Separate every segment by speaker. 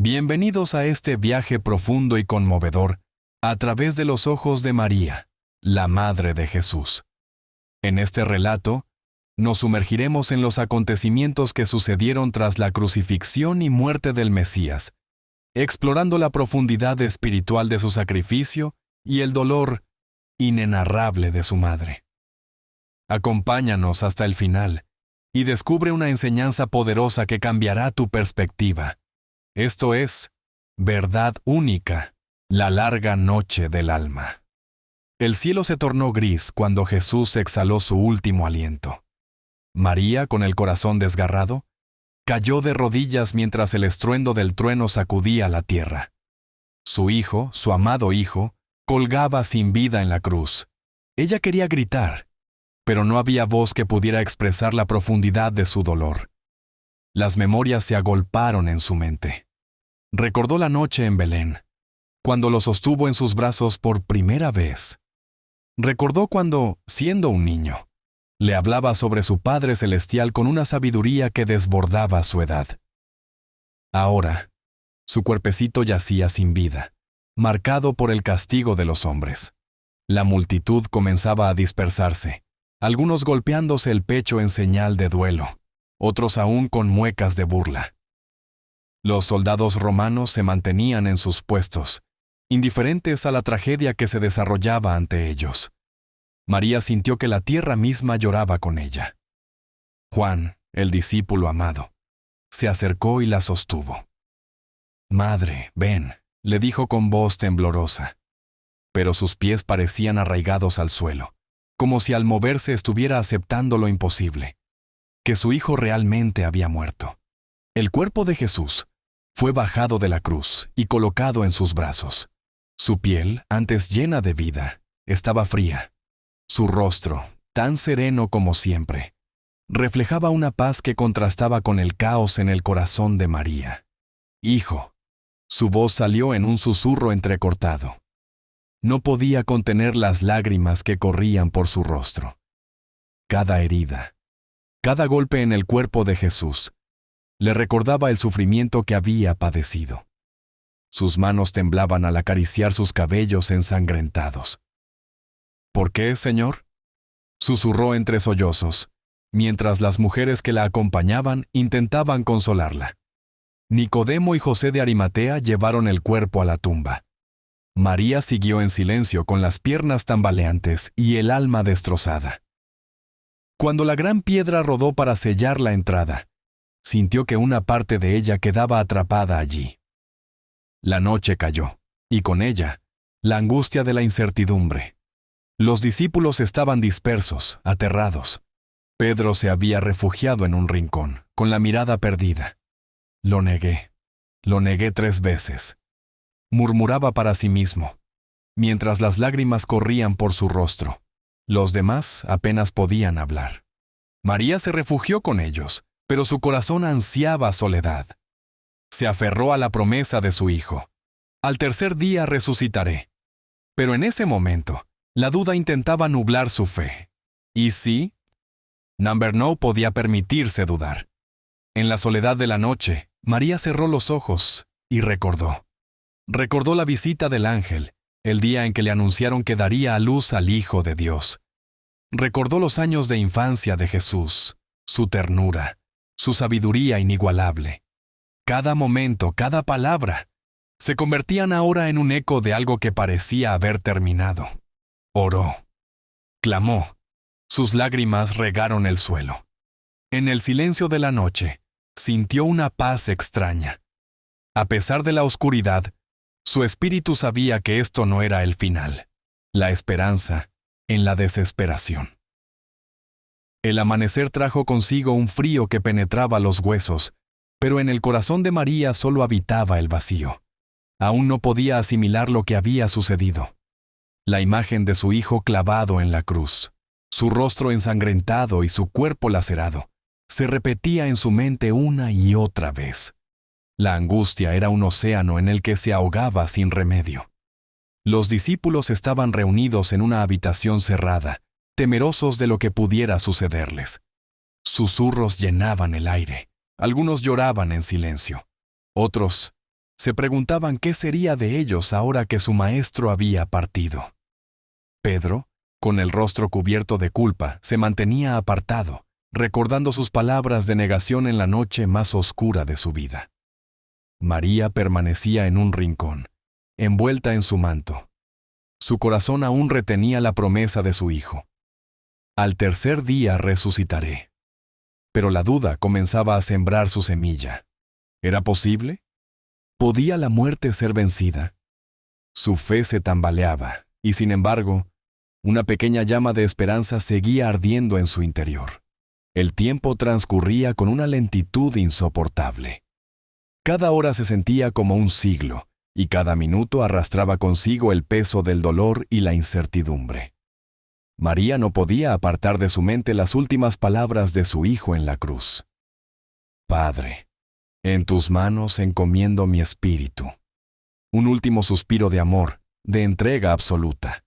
Speaker 1: Bienvenidos a este viaje profundo y conmovedor a través de los ojos de María, la Madre de Jesús. En este relato, nos sumergiremos en los acontecimientos que sucedieron tras la crucifixión y muerte del Mesías, explorando la profundidad espiritual de su sacrificio y el dolor inenarrable de su madre. Acompáñanos hasta el final y descubre una enseñanza poderosa que cambiará tu perspectiva. Esto es Verdad Única, la larga noche del alma. El cielo se tornó gris cuando Jesús exhaló su último aliento. María, con el corazón desgarrado, cayó de rodillas mientras el estruendo del trueno sacudía la tierra. Su hijo, su amado hijo, colgaba sin vida en la cruz. Ella quería gritar, pero no había voz que pudiera expresar la profundidad de su dolor. Las memorias se agolparon en su mente. Recordó la noche en Belén, cuando lo sostuvo en sus brazos por primera vez. Recordó cuando, siendo un niño, le hablaba sobre su Padre Celestial con una sabiduría que desbordaba su edad. Ahora, su cuerpecito yacía sin vida, marcado por el castigo de los hombres. La multitud comenzaba a dispersarse, algunos golpeándose el pecho en señal de duelo, otros aún con muecas de burla. Los soldados romanos se mantenían en sus puestos, indiferentes a la tragedia que se desarrollaba ante ellos. María sintió que la tierra misma lloraba con ella. Juan, el discípulo amado, se acercó y la sostuvo. «Madre, ven», le dijo con voz temblorosa. Pero sus pies parecían arraigados al suelo, como si al moverse estuviera aceptando lo imposible, que su hijo realmente había muerto. El cuerpo de Jesús fue bajado de la cruz y colocado en sus brazos. Su piel, antes llena de vida, estaba fría. Su rostro, tan sereno como siempre, reflejaba una paz que contrastaba con el caos en el corazón de María. «Hijo», su voz salió en un susurro entrecortado. No podía contener las lágrimas que corrían por su rostro. Cada herida, cada golpe en el cuerpo de Jesús, le recordaba el sufrimiento que había padecido. Sus manos temblaban al acariciar sus cabellos ensangrentados. «¿Por qué, Señor?», susurró entre sollozos, mientras las mujeres que la acompañaban intentaban consolarla. Nicodemo y José de Arimatea llevaron el cuerpo a la tumba. María siguió en silencio con las piernas tambaleantes y el alma destrozada. Cuando la gran piedra rodó para sellar la entrada, sintió que una parte de ella quedaba atrapada allí. La noche cayó, y con ella, la angustia de la incertidumbre. Los discípulos estaban dispersos, aterrados. Pedro se había refugiado en un rincón, con la mirada perdida. Lo negué 3 veces. Murmuraba para sí mismo, mientras las lágrimas corrían por su rostro. Los demás apenas podían hablar. María se refugió con ellos, pero su corazón ansiaba soledad. Se aferró a la promesa de su hijo. «Al tercer día resucitaré». Pero en ese momento, la duda intentaba nublar su fe. ¿Y sí? No podía permitirse dudar. En la soledad de la noche, María cerró los ojos y recordó. Recordó la visita del ángel, el día en que le anunciaron que daría a luz al Hijo de Dios. Recordó los años de infancia de Jesús, su ternura, su sabiduría inigualable. Cada momento, cada palabra, se convertían ahora en un eco de algo que parecía haber terminado. Oró. Clamó. Sus lágrimas regaron el suelo. En el silencio de la noche, sintió una paz extraña. A pesar de la oscuridad, su espíritu sabía que esto no era el final. La esperanza en la desesperación. El amanecer trajo consigo un frío que penetraba los huesos, pero en el corazón de María solo habitaba el vacío. Aún no podía asimilar lo que había sucedido. La imagen de su hijo clavado en la cruz, su rostro ensangrentado y su cuerpo lacerado, se repetía en su mente una y otra vez. La angustia era un océano en el que se ahogaba sin remedio. Los discípulos estaban reunidos en una habitación cerrada, temerosos de lo que pudiera sucederles. Susurros llenaban el aire. Algunos lloraban en silencio. Otros Se preguntaban qué sería de ellos ahora que su maestro había partido. Pedro, con el rostro cubierto de culpa, se mantenía apartado, recordando sus palabras de negación en la noche más oscura de su vida. María permanecía en un rincón, envuelta en su manto. Su corazón aún retenía la promesa de su hijo. Al tercer día resucitaré. Pero la duda comenzaba a sembrar su semilla. ¿Era posible? ¿Podía la muerte ser vencida? Su fe se tambaleaba, y sin embargo, una pequeña llama de esperanza seguía ardiendo en su interior. El tiempo transcurría con una lentitud insoportable. Cada hora se sentía como un siglo, y cada minuto arrastraba consigo el peso del dolor y la incertidumbre. María no podía apartar de su mente las últimas palabras de su hijo en la cruz. Padre, en tus manos encomiendo mi espíritu. Un último suspiro de amor, de entrega absoluta.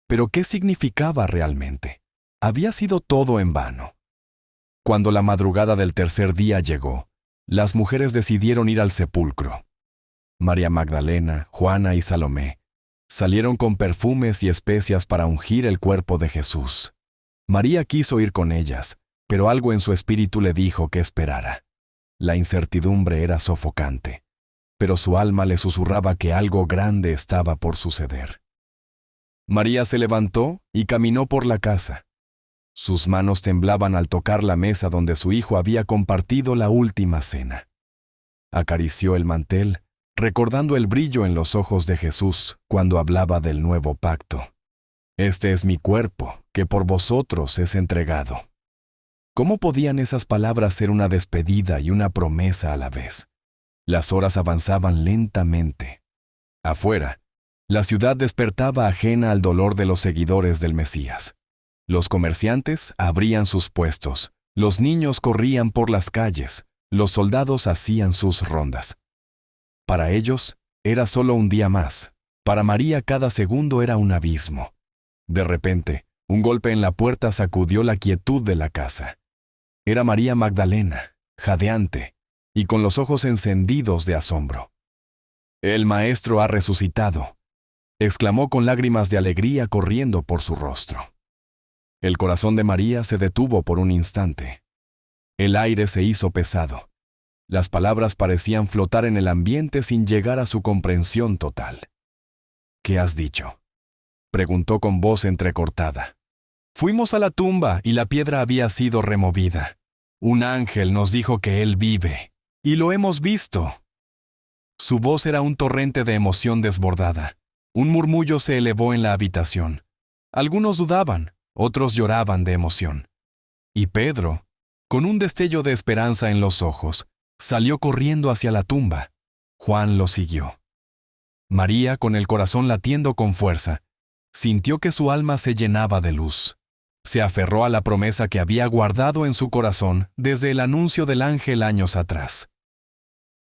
Speaker 1: Pero ¿qué significaba realmente? Había sido todo en vano. Cuando la madrugada del tercer día llegó, las mujeres decidieron ir al sepulcro. María Magdalena, Juana y Salomé salieron con perfumes y especias para ungir el cuerpo de Jesús. María quiso ir con ellas, pero algo en su espíritu le dijo que esperara. La incertidumbre era sofocante, pero su alma le susurraba que algo grande estaba por suceder. María se levantó y caminó por la casa. Sus manos temblaban al tocar la mesa donde su hijo había compartido la última cena. Acarició el mantel, recordando el brillo en los ojos de Jesús cuando hablaba del nuevo pacto. Este es mi cuerpo, que por vosotros es entregado. ¿Cómo podían esas palabras ser una despedida y una promesa a la vez? Las horas avanzaban lentamente. Afuera, la ciudad despertaba ajena al dolor de los seguidores del Mesías. Los comerciantes abrían sus puestos, los niños corrían por las calles, los soldados hacían sus rondas. Para ellos, era solo un día más. Para María cada segundo era un abismo. De repente, un golpe en la puerta sacudió la quietud de la casa. Era María Magdalena, jadeante, y con los ojos encendidos de asombro. «El Maestro ha resucitado», exclamó con lágrimas de alegría corriendo por su rostro. El corazón de María se detuvo por un instante. El aire se hizo pesado. Las palabras parecían flotar en el ambiente sin llegar a su comprensión total. «¿Qué has dicho?», preguntó con voz entrecortada. «Fuimos a la tumba y la piedra había sido removida. Un ángel nos dijo que él vive, y lo hemos visto». Su voz era un torrente de emoción desbordada. Un murmullo se elevó en la habitación. Algunos dudaban, otros lloraban de emoción. Y Pedro, con un destello de esperanza en los ojos, salió corriendo hacia la tumba. Juan lo siguió. María, con el corazón latiendo con fuerza, sintió que su alma se llenaba de luz. Se aferró a la promesa que había guardado en su corazón desde el anuncio del ángel años atrás.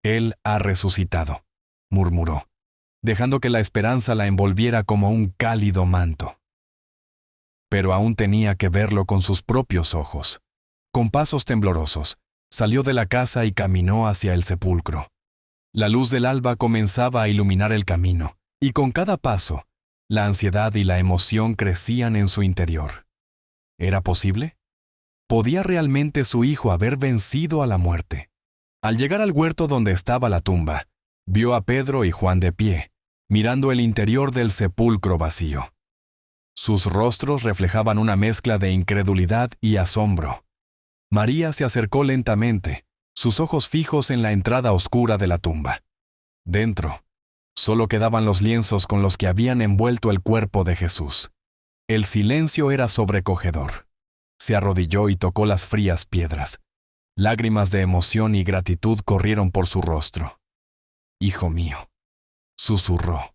Speaker 1: «Él ha resucitado», murmuró, dejando que la esperanza la envolviera como un cálido manto. Pero aún tenía que verlo con sus propios ojos. Con pasos temblorosos, salió de la casa y caminó hacia el sepulcro. La luz del alba comenzaba a iluminar el camino, y con cada paso, la ansiedad y la emoción crecían en su interior. ¿Era posible? ¿Podía realmente su hijo haber vencido a la muerte? Al llegar al huerto donde estaba la tumba, vio a Pedro y Juan de pie, mirando el interior del sepulcro vacío. Sus rostros reflejaban una mezcla de incredulidad y asombro. María se acercó lentamente, sus ojos fijos en la entrada oscura de la tumba. Dentro, solo quedaban los lienzos con los que habían envuelto el cuerpo de Jesús. El silencio era sobrecogedor. Se arrodilló y tocó las frías piedras. Lágrimas de emoción y gratitud corrieron por su rostro. «Hijo mío», susurró.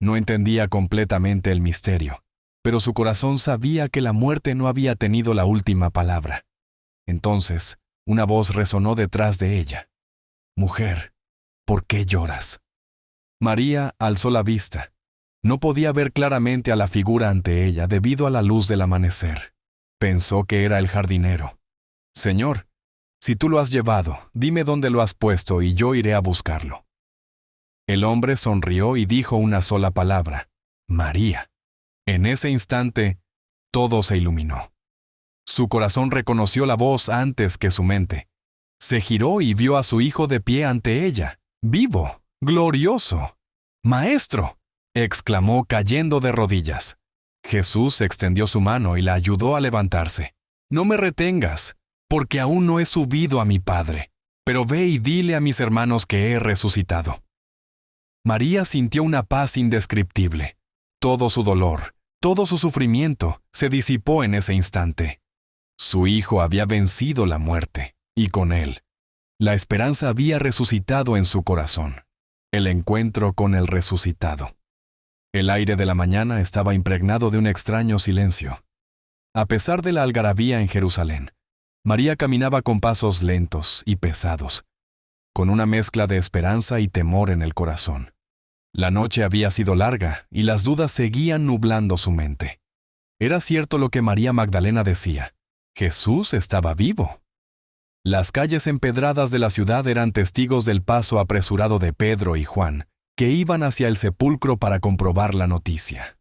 Speaker 1: No entendía completamente el misterio, pero su corazón sabía que la muerte no había tenido la última palabra. Entonces, una voz resonó detrás de ella. «Mujer, ¿por qué lloras?». María alzó la vista. No podía ver claramente a la figura ante ella debido a la luz del amanecer. Pensó que era el jardinero. «Señor, si tú lo has llevado, dime dónde lo has puesto y yo iré a buscarlo». El hombre sonrió y dijo una sola palabra: María. En ese instante, todo se iluminó. Su corazón reconoció la voz antes que su mente. Se giró y vio a su hijo de pie ante ella, vivo, glorioso. ¡Maestro!, exclamó cayendo de rodillas. Jesús extendió su mano y la ayudó a levantarse. No me retengas, porque aún no he subido a mi Padre, pero ve y dile a mis hermanos que he resucitado. María sintió una paz indescriptible. Todo su dolor, todo su sufrimiento se disipó en ese instante. Su hijo había vencido la muerte, y con él, la esperanza había resucitado en su corazón. El encuentro con el resucitado. El aire de la mañana estaba impregnado de un extraño silencio. A pesar de la algarabía en Jerusalén, María caminaba con pasos lentos y pesados, con una mezcla de esperanza y temor en el corazón. La noche había sido larga y las dudas seguían nublando su mente. Era cierto lo que María Magdalena decía: Jesús estaba vivo. Las calles empedradas de la ciudad eran testigos del paso apresurado de Pedro y Juan, que iban hacia el sepulcro para comprobar la noticia.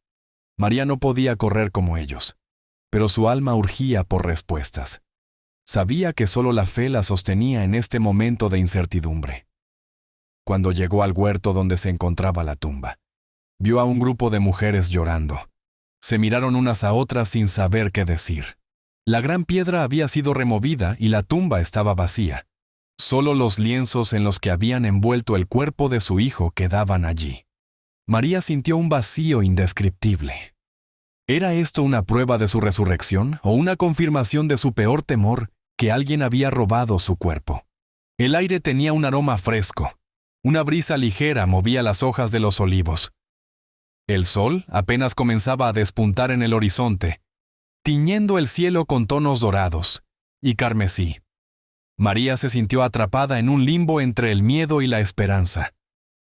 Speaker 1: María no podía correr como ellos, pero su alma urgía por respuestas. Sabía que solo la fe la sostenía en este momento de incertidumbre. Cuando llegó al huerto donde se encontraba la tumba, vio a un grupo de mujeres llorando. Se miraron unas a otras sin saber qué decir. La gran piedra había sido removida y la tumba estaba vacía. Solo los lienzos en los que habían envuelto el cuerpo de su hijo quedaban allí. María sintió un vacío indescriptible. ¿Era esto una prueba de su resurrección o una confirmación de su peor temor, que alguien había robado su cuerpo? El aire tenía un aroma fresco. Una brisa ligera movía las hojas de los olivos. El sol apenas comenzaba a despuntar en el horizonte, tiñendo el cielo con tonos dorados y carmesí. María se sintió atrapada en un limbo entre el miedo y la esperanza,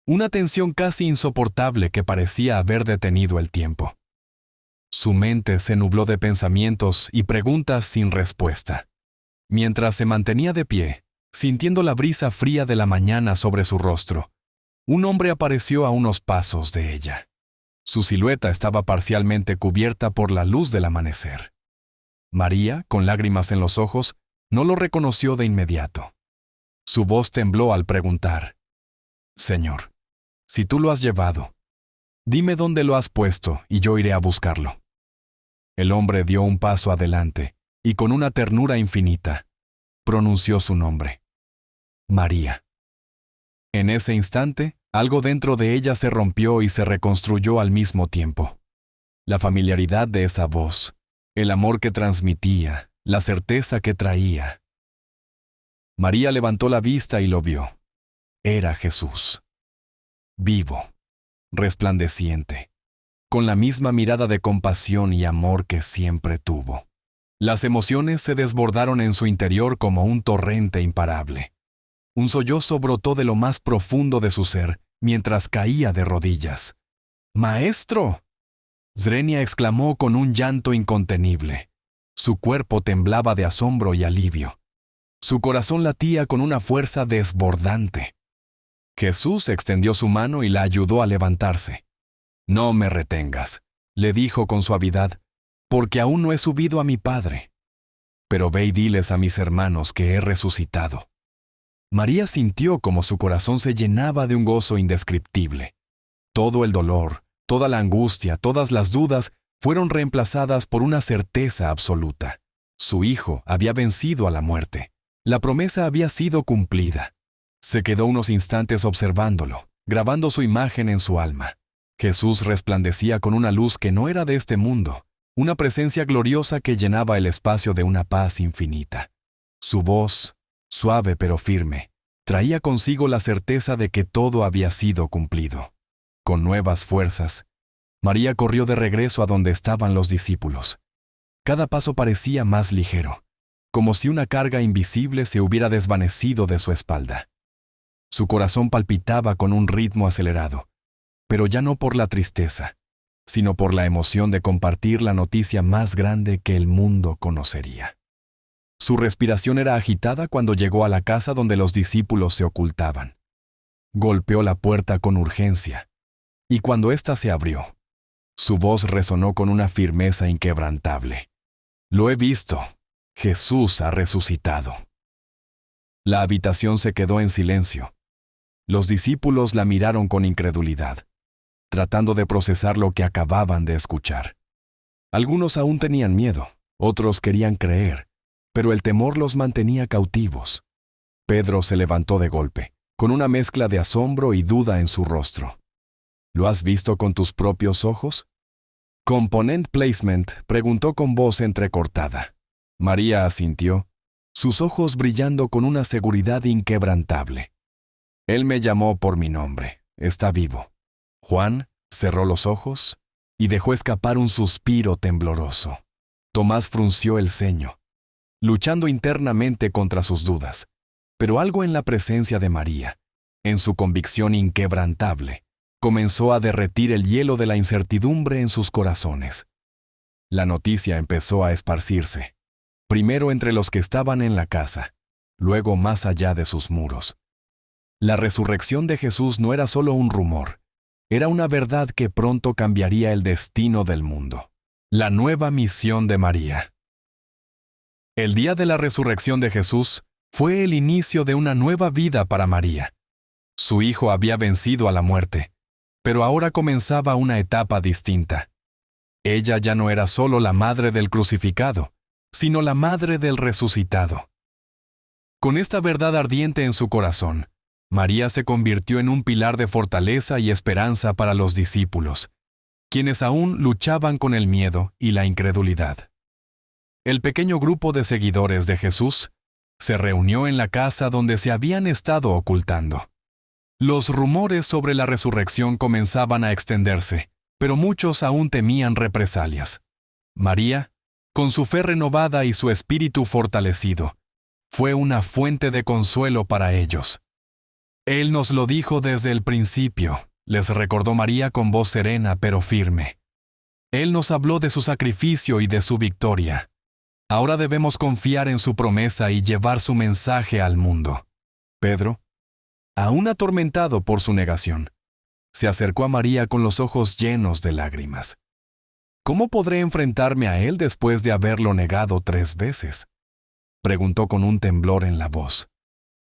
Speaker 1: una tensión casi insoportable que parecía haber detenido el tiempo. Su mente se nubló de pensamientos y preguntas sin respuesta. Mientras se mantenía de pie, sintiendo la brisa fría de la mañana sobre su rostro, un hombre apareció a unos pasos de ella. Su silueta estaba parcialmente cubierta por la luz del amanecer. María, con lágrimas en los ojos, no lo reconoció de inmediato. Su voz tembló al preguntar: Señor, si tú lo has llevado, dime dónde lo has puesto y yo iré a buscarlo. El hombre dio un paso adelante y con una ternura infinita, pronunció su nombre: María. En ese instante, algo dentro de ella se rompió y se reconstruyó al mismo tiempo. La familiaridad de esa voz, el amor que transmitía, la certeza que traía. María levantó la vista y lo vio. Era Jesús. Vivo, resplandeciente, con la misma mirada de compasión y amor que siempre tuvo. Las emociones se desbordaron en su interior como un torrente imparable. Un sollozo brotó de lo más profundo de su ser mientras caía de rodillas. ¡Maestro!, Zrenia exclamó con un llanto incontenible. Su cuerpo temblaba de asombro y alivio. Su corazón latía con una fuerza desbordante. Jesús extendió su mano y la ayudó a levantarse. «No me retengas», le dijo con suavidad, «porque aún no he subido a mi Padre. Pero ve y diles a mis hermanos que he resucitado». María sintió como su corazón se llenaba de un gozo indescriptible. Todo el dolor, toda la angustia, todas las dudas fueron reemplazadas por una certeza absoluta. Su hijo había vencido a la muerte. La promesa había sido cumplida. Se quedó unos instantes observándolo, grabando su imagen en su alma. Jesús resplandecía con una luz que no era de este mundo, una presencia gloriosa que llenaba el espacio de una paz infinita. Su voz, suave pero firme, traía consigo la certeza de que todo había sido cumplido. Con nuevas fuerzas, María corrió de regreso a donde estaban los discípulos. Cada paso parecía más ligero, como si una carga invisible se hubiera desvanecido de su espalda. Su corazón palpitaba con un ritmo acelerado, pero ya no por la tristeza, sino por la emoción de compartir la noticia más grande que el mundo conocería. Su respiración era agitada cuando llegó a la casa donde los discípulos se ocultaban. golpeó la puerta con urgencia, y cuando ésta se abrió, su voz resonó con una firmeza inquebrantable. «Lo he visto. Jesús ha resucitado». La habitación se quedó en silencio. Los discípulos la miraron con incredulidad, tratando de procesar lo que acababan de escuchar. Algunos aún tenían miedo, otros querían creer, pero el temor los mantenía cautivos. Pedro se levantó de golpe, con una mezcla de asombro y duda en su rostro. «¿Lo has visto con tus propios ojos?». Component Placement preguntó con voz entrecortada. María asintió, sus ojos brillando con una seguridad inquebrantable. «Él me llamó por mi nombre. Está vivo». Juan cerró los ojos y dejó escapar un suspiro tembloroso. Tomás frunció el ceño, luchando internamente contra sus dudas, pero algo en la presencia de María, en su convicción inquebrantable, comenzó a derretir el hielo de la incertidumbre en sus corazones. La noticia empezó a esparcirse, primero entre los que estaban en la casa, luego más allá de sus muros. La resurrección de Jesús no era solo un rumor, era una verdad que pronto cambiaría el destino del mundo. La nueva misión de María. El día de la resurrección de Jesús fue el inicio de una nueva vida para María. Su hijo había vencido a la muerte, pero ahora comenzaba una etapa distinta. Ella ya no era solo la madre del crucificado, sino la madre del resucitado. Con esta verdad ardiente en su corazón, María se convirtió en un pilar de fortaleza y esperanza para los discípulos, quienes aún luchaban con el miedo y la incredulidad. El pequeño grupo de seguidores de Jesús se reunió en la casa donde se habían estado ocultando. Los rumores sobre la resurrección comenzaban a extenderse, pero muchos aún temían represalias. María, con su fe renovada y su espíritu fortalecido, fue una fuente de consuelo para ellos. «Él nos lo dijo desde el principio», les recordó María con voz serena pero firme. «Él nos habló de su sacrificio y de su victoria. Ahora debemos confiar en su promesa y llevar su mensaje al mundo». Pedro, aún atormentado por su negación, se acercó a María con los ojos llenos de lágrimas. «¿Cómo podré enfrentarme a él después de haberlo negado 3 veces?» preguntó con un temblor en la voz.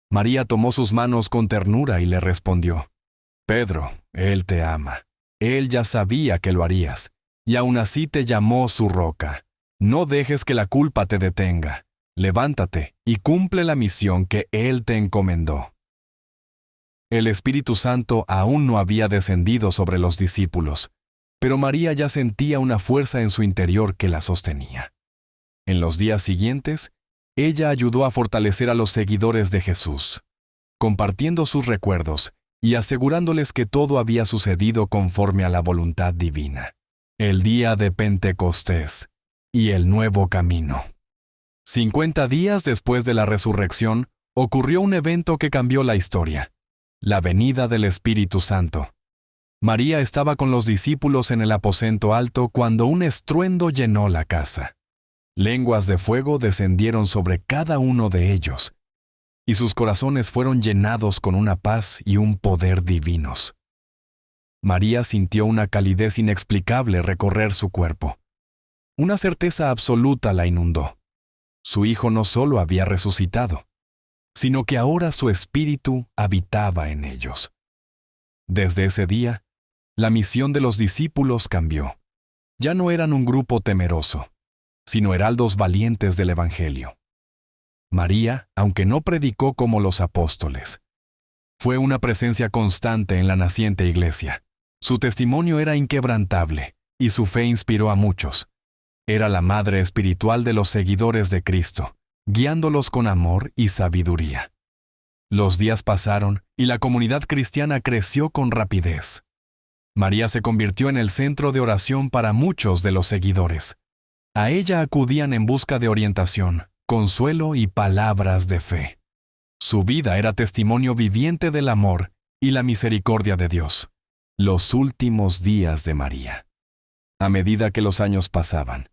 Speaker 1: María tomó sus manos con ternura y le respondió: «Pedro, él te ama. Él ya sabía que lo harías, y aún así te llamó su roca. No dejes que la culpa te detenga. Levántate y cumple la misión que él te encomendó». El Espíritu Santo aún no había descendido sobre los discípulos, pero María ya sentía una fuerza en su interior que la sostenía. En los días siguientes, ella ayudó a fortalecer a los seguidores de Jesús, compartiendo sus recuerdos y asegurándoles que todo había sucedido conforme a la voluntad divina. El día de Pentecostés y el nuevo camino. 50 días después de la resurrección, ocurrió un evento que cambió la historia: la venida del Espíritu Santo. María estaba con los discípulos en el aposento alto cuando un estruendo llenó la casa. Lenguas de fuego descendieron sobre cada uno de ellos, y sus corazones fueron llenados con una paz y un poder divinos. María sintió una calidez inexplicable recorrer su cuerpo. Una certeza absoluta la inundó. Su hijo no solo había resucitado, sino que ahora su espíritu habitaba en ellos. Desde ese día, la misión de los discípulos cambió. Ya no eran un grupo temeroso, sino heraldos valientes del Evangelio. María, aunque no predicó como los apóstoles, fue una presencia constante en la naciente iglesia. Su testimonio era inquebrantable y su fe inspiró a muchos. Era la madre espiritual de los seguidores de Cristo, guiándolos con amor y sabiduría. Los días pasaron y la comunidad cristiana creció con rapidez. María se convirtió en el centro de oración para muchos de los seguidores. A ella acudían en busca de orientación, consuelo y palabras de fe. Su vida era testimonio viviente del amor y la misericordia de Dios. Los últimos días de María. A medida que los años pasaban,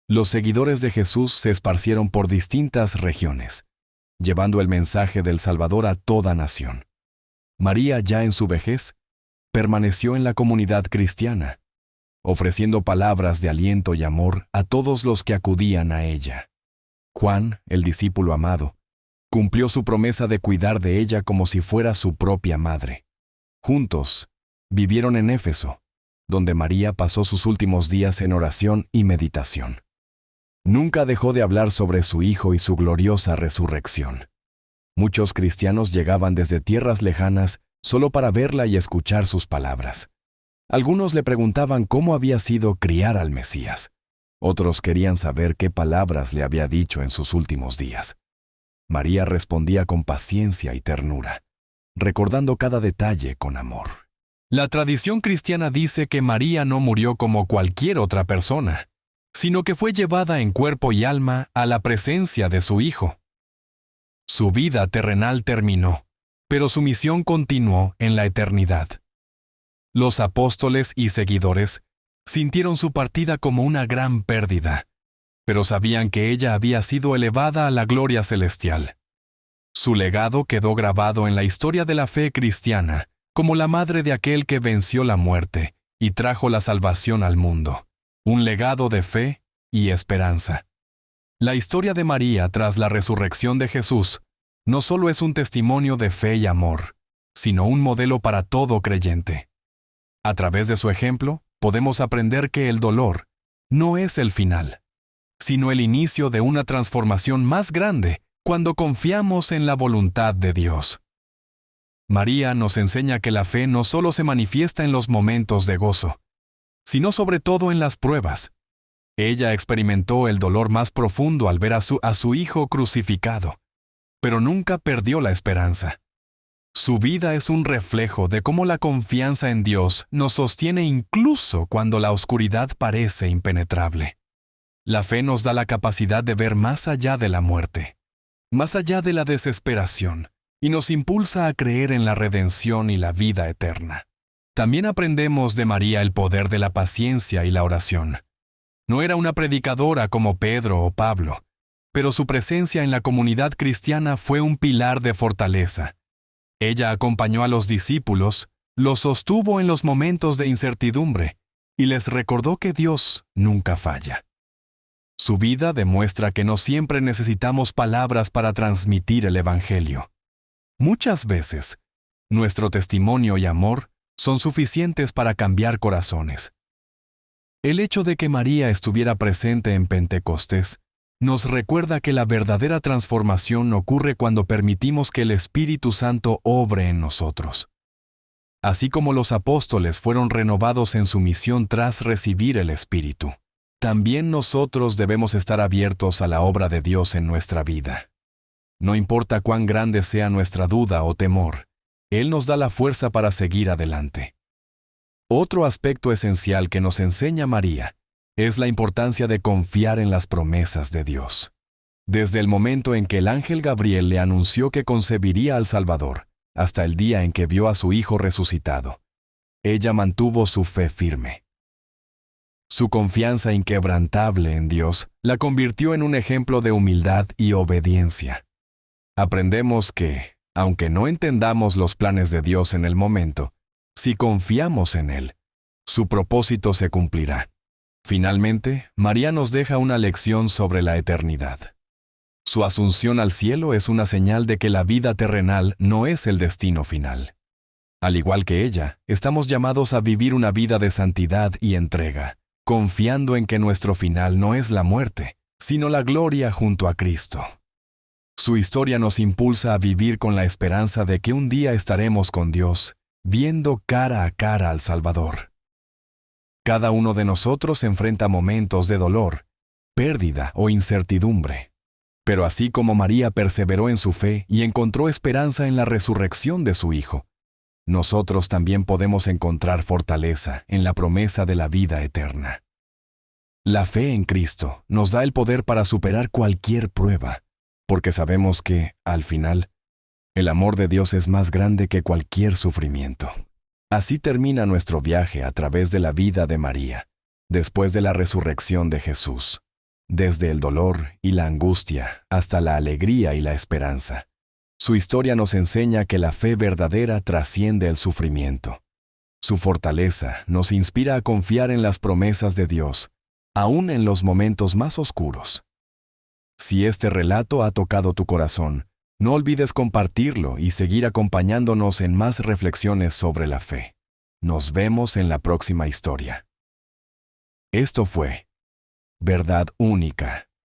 Speaker 1: los seguidores de Jesús se esparcieron por distintas regiones, llevando el mensaje del Salvador a toda nación. María, ya en su vejez, permaneció en la comunidad cristiana, ofreciendo palabras de aliento y amor a todos los que acudían a ella. Juan, el discípulo amado, cumplió su promesa de cuidar de ella como si fuera su propia madre. Juntos, vivieron en Éfeso, donde María pasó sus últimos días en oración y meditación. Nunca dejó de hablar sobre su Hijo y su gloriosa resurrección. Muchos cristianos llegaban desde tierras lejanas solo para verla y escuchar sus palabras. Algunos le preguntaban cómo había sido criar al Mesías. Otros querían saber qué palabras le había dicho en sus últimos días. María respondía con paciencia y ternura, recordando cada detalle con amor. La tradición cristiana dice que María no murió como cualquier otra persona, sino que fue llevada en cuerpo y alma a la presencia de su Hijo. Su vida terrenal terminó, pero su misión continuó en la eternidad. Los apóstoles y seguidores sintieron su partida como una gran pérdida, pero sabían que ella había sido elevada a la gloria celestial. Su legado quedó grabado en la historia de la fe cristiana como la madre de aquel que venció la muerte y trajo la salvación al mundo, un legado de fe y esperanza. La historia de María tras la resurrección de Jesús no solo es un testimonio de fe y amor, sino un modelo para todo creyente. A través de su ejemplo, podemos aprender que el dolor no es el final, sino el inicio de una transformación más grande cuando confiamos en la voluntad de Dios. María nos enseña que la fe no solo se manifiesta en los momentos de gozo, sino sobre todo en las pruebas. Ella experimentó el dolor más profundo al ver a su Hijo crucificado, pero nunca perdió la esperanza. Su vida es un reflejo de cómo la confianza en Dios nos sostiene incluso cuando la oscuridad parece impenetrable. La fe nos da la capacidad de ver más allá de la muerte, más allá de la desesperación, y nos impulsa a creer en la redención y la vida eterna. También aprendemos de María el poder de la paciencia y la oración. No era una predicadora como Pedro o Pablo, pero su presencia en la comunidad cristiana fue un pilar de fortaleza. Ella acompañó a los discípulos, los sostuvo en los momentos de incertidumbre y les recordó que Dios nunca falla. Su vida demuestra que no siempre necesitamos palabras para transmitir el Evangelio. Muchas veces, nuestro testimonio y amor son suficientes para cambiar corazones. El hecho de que María estuviera presente en Pentecostés nos recuerda que la verdadera transformación ocurre cuando permitimos que el Espíritu Santo obre en nosotros. Así como los apóstoles fueron renovados en su misión tras recibir el Espíritu, también nosotros debemos estar abiertos a la obra de Dios en nuestra vida. No importa cuán grande sea nuestra duda o temor, Él nos da la fuerza para seguir adelante. Otro aspecto esencial que nos enseña María es la importancia de confiar en las promesas de Dios. Desde el momento en que el ángel Gabriel le anunció que concebiría al Salvador, hasta el día en que vio a su Hijo resucitado, ella mantuvo su fe firme. Su confianza inquebrantable en Dios la convirtió en un ejemplo de humildad y obediencia. Aprendemos que, aunque no entendamos los planes de Dios en el momento, si confiamos en Él, su propósito se cumplirá. Finalmente, María nos deja una lección sobre la eternidad. Su asunción al cielo es una señal de que la vida terrenal no es el destino final. Al igual que ella, estamos llamados a vivir una vida de santidad y entrega, confiando en que nuestro final no es la muerte, sino la gloria junto a Cristo. Su historia nos impulsa a vivir con la esperanza de que un día estaremos con Dios, viendo cara a cara al Salvador. Cada uno de nosotros enfrenta momentos de dolor, pérdida o incertidumbre. Pero así como María perseveró en su fe y encontró esperanza en la resurrección de su Hijo, nosotros también podemos encontrar fortaleza en la promesa de la vida eterna. La fe en Cristo nos da el poder para superar cualquier prueba, porque sabemos que, al final, el amor de Dios es más grande que cualquier sufrimiento. Así termina nuestro viaje a través de la vida de María, después de la resurrección de Jesús, desde el dolor y la angustia hasta la alegría y la esperanza. Su historia nos enseña que la fe verdadera trasciende el sufrimiento. Su fortaleza nos inspira a confiar en las promesas de Dios, aún en los momentos más oscuros. Si este relato ha tocado tu corazón, no olvides compartirlo y seguir acompañándonos en más reflexiones sobre la fe. Nos vemos en la próxima historia. Esto fue Verdad Única.